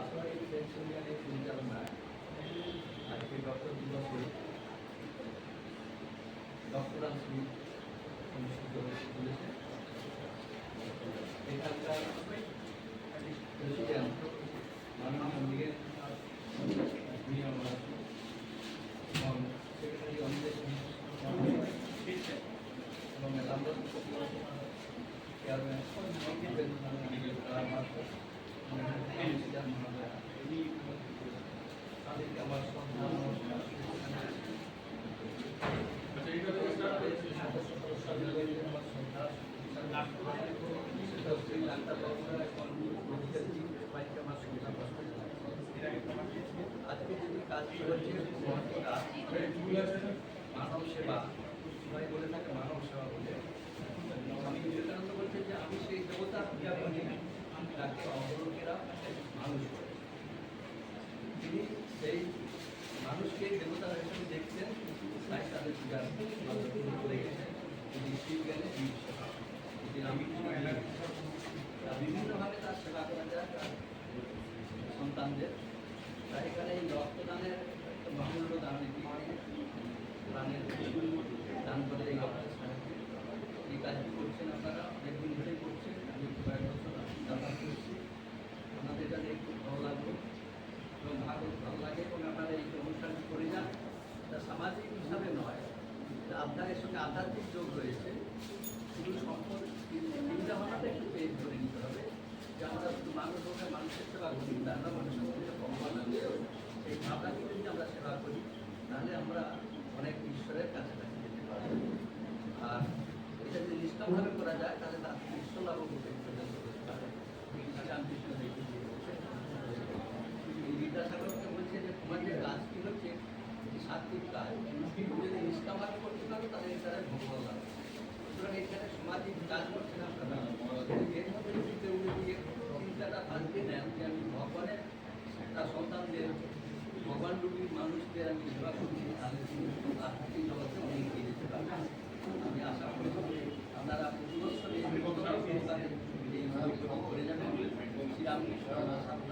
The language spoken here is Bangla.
বাস্তবায়িত পেনশন জ্ঞানের পরিচালনায় আজকে ডক্টর দিবসে ডক্টরাল সুইট অনুষ্ঠিত হতে চলেছে। এখানকার প্রেসিডেন্ট মাননীয় মৃগেন এবং সেক্রেটারি অনিলেশ এবং লন্ডন চেয়ারম্যান তাদেরকে আমার শ্রদ্ধা নমস্কার। আজকে যদি কাজ করেছে মানব সেবা, সবাই বলে থাকে মানব সেবা বলে। স্বামী বিবেকানন্দ বলছে যে আমি সেই দেবতার পূজা করি তাকে অবলোকেরা মানুষ করে। তিনি সেই মানুষকে দেবতার হিসেবে দেখছেন, তাই তাদের পূজা করে গেছেন। যদি শিব জ্ঞানে জীব সেবা, যদি বিভিন্নভাবে তার সেবা করা যায় তার সন্তানদের। তাই এখানে এই রক্তদানের একটা মহামূল্য দান, প্রাণের দান করে এই এই কাজটি করছেন আপনারা অনেকদিন ধরেই করছেন। আমি কয়েক বছর যাতায়াত করছি, আপনাদের কাছে খুব ভালো লাগলো এবং ভালো লাগে এবং আপনারা এই অনুষ্ঠানটি করে যান। এটা সামাজিক হিসাবে নয়, আপনাদের সঙ্গে আধ্যাত্মিক যোগ রয়েছে। শুধু সম্পদ চিন্তাভাবনাটা একটু পেজ ধরে নিতে হবে যে আমরা শুধু মানুষ হোক মানুষের সেবা করি, আমরা মানুষের মধ্যে ভগবান আছে সেই ভাবনাকে যদি আমরা সেবা করি তাহলে আমরা অনেক ঈশ্বরের কাছাকাছি যেতে পারবো। আর এটা যদি নিষ্কামভাবে করা যায় তাহলে তার ঈশ্বর লাভ পর্যন্ত করতে পারে। রামকৃষ্ণ এই বিদ্যাসাগরকে বলছে যে তোমার যে কাজটি হচ্ছে সাত্বিক কাজ, যদি নিষ্কামভাবে করতে পারো তাহলে এখানে ভগবান লাভ। সুতরাং এখানে সামাজিক কাজ করছেন আপনারা, এর মধ্যে যদি কেউ যদি চিন্তাটা পাল্টে নেন যে আমি ভগবানের তার সন্তানদের ভগবানরূপী মানুষদের আমি সেবা করছি, তাহলে কিন্তু আর্থিক জগতে অনেক এগিয়ে যেতে পারবেন। আমি আশা করি আপনারা প্রতি বছর এই করে যাবেন। শ্রীরামকৃষ্ণ